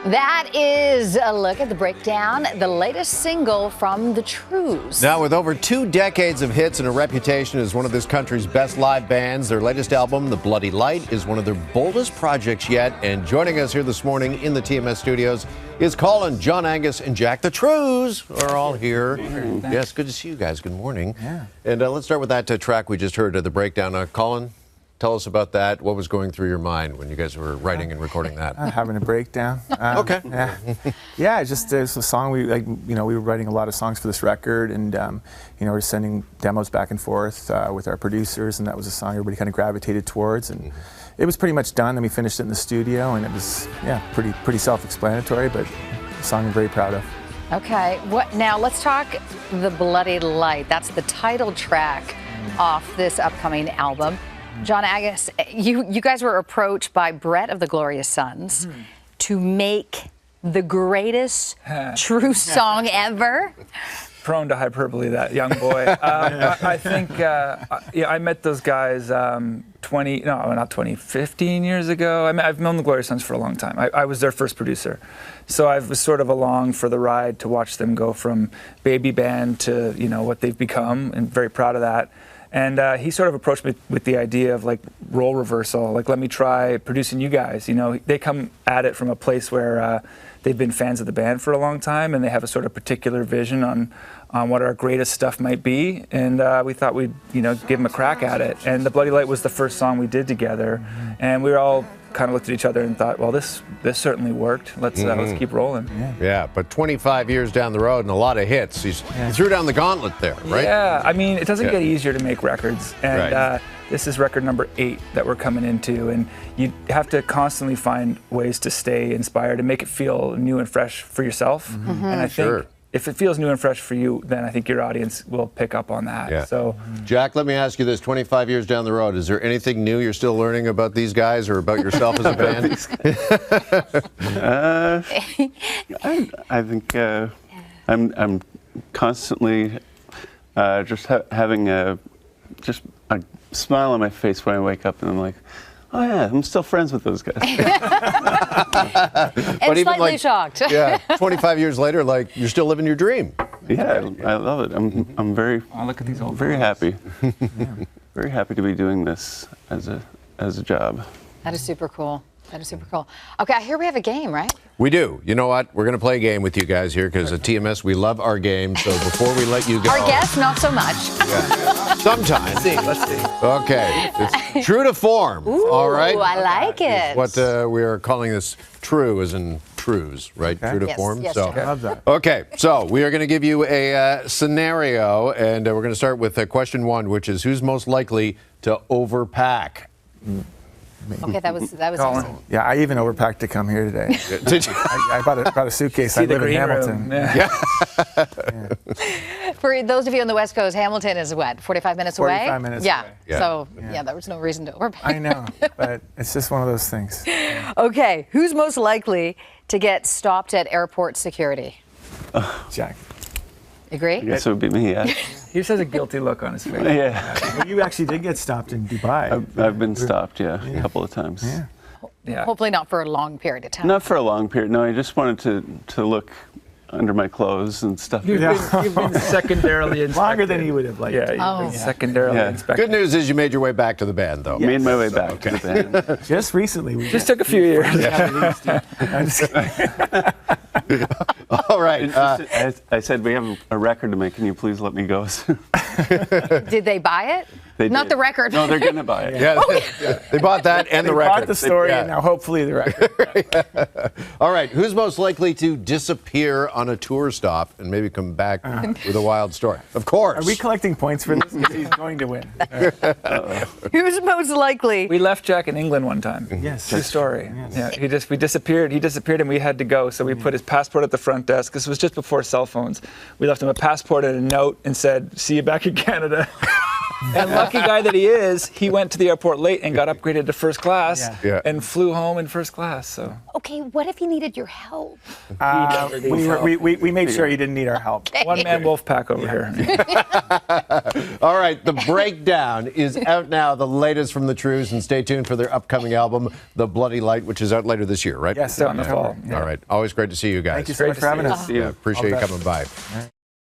That is a look at the breakdown, the latest single from the Trews. Now, with over 2 decades of hits and a reputation as one of this country's best live bands, their latest album, The Bloody Light, is one of their boldest projects yet. And joining us here this morning in the TMS studios is Colin, John Angus, and Jack. The Trews are all here. Yes, good to see you guys. Good morning. Yeah. And let's start with that track we just heard, the breakdown. Colin, tell us about that. What was going through your mind when you guys were writing and recording that? Having a breakdown. Okay. Yeah, just it's a song we we were writing a lot of songs for this record, and we're sending demos back and forth with our producers, and that was a song everybody kind of gravitated towards, and it was pretty much done. Then we finished it in the studio, and it was pretty self-explanatory, but a song I'm very proud of. Okay. Now let's talk The Bloody Light. That's the title track off this upcoming album. John Angus, you guys were approached by Brett of the Glorious Sons to make the greatest Trews song ever. Prone to hyperbole, that young boy. I think I met those guys 15 years ago. I've known the Glorious Sons for a long time. I was their first producer. So I was sort of along for the ride to watch them go from baby band to what they've become, and very proud of that. And he sort of approached me with the idea of role reversal, let me try producing you guys. They come at it from a place where they've been fans of the band for a long time, and they have a sort of particular vision on what our greatest stuff might be. And we thought we'd give them a crack at it. And The Bloody Light was the first song we did together, and we were all kind of looked at each other and thought, well, this certainly worked. Let's keep rolling. Yeah, but 25 years down the road and a lot of hits. You threw down the gauntlet there, right? Yeah, I mean, it doesn't get easier to make records. And this is record number 8 that we're coming into, and you have to constantly find ways to stay inspired and make it feel new and fresh for yourself. And I think if it feels new and fresh for you, then I think your audience will pick up on that. Yeah. So, Jack, let me ask you this: 25 years down the road, is there anything new you're still learning about these guys or about yourself as a band? I think I'm constantly just having a smile on my face when I wake up, and I'm like, oh yeah, I'm still friends with those guys. And slightly shocked. 25 years later, you're still living your dream. Yeah, I love it. I'm very look at these old very happy. Very happy to be doing this as a job. That is super cool. That is super cool. Okay, I hear we have a game, right? We do. You know what? We're going to play a game with you guys here because at TMS, we love our game. So before we let you go... Our guests, not so much. Sometimes. Let's see. Okay. It's true to form. Ooh, all right? I like it. What we are calling this true as in Trews, right? Okay. True to form. Yes, so, I love that. Okay, so we are going to give you a scenario, and we're going to start with question 1, which is who's most likely to overpack? Okay, that was Colin. Yeah, I even overpacked to come here today. Did you? I bought a suitcase. I live in Hamilton. For those of you on the West Coast, Hamilton is what, 45 minutes away? 45 minutes yeah. away. Yeah. So, there was no reason to overpack. I know, but it's just one of those things. Okay, who's most likely to get stopped at airport security? Jack. Agree? I guess it would be me, yeah. He just has a guilty look on his face. Yeah. Well, you actually did get stopped in Dubai. I've been stopped, a couple of times. Yeah. Hopefully not for a long period of time. Not for a long period. No, I just wanted to look under my clothes and stuff. You've been secondarily inspected. Longer than he would have liked. Yeah, you've been secondarily inspected. Good news is you made your way back to the band, though. Made my way back to the band. Just recently. We Just took a few years. All right. I said, we have a record to make. Can you please let me go? Did they buy it? They Not did. the record. No, they're going to buy it. They bought that and the record. bought the story, and now hopefully the record. All right. Who's most likely to disappear on a tour stop and maybe come back with a wild story? Of course. Are we collecting points for this? Because he's going to win. Who's most likely? We left Jack in England one time. Yes. True story. Yeah, we disappeared. He disappeared, and we had to go. So we put his passport at the front desk. This was just before cell phones. We left him a passport and a note and said, "See you back in Canada." And lucky guy that he is, he went to the airport late and got upgraded to first class and flew home in first class. So. Okay, what if he needed your help? We made sure he didn't need our help. One-man wolf pack over here. All right, The Breakdown is out now, the latest from the Trews, and stay tuned for their upcoming album, The Bloody Light, which is out later this year, right? Yes, out in the fall. All right, always great to see you guys. Thank you so much for having us. Yeah, appreciate you coming by.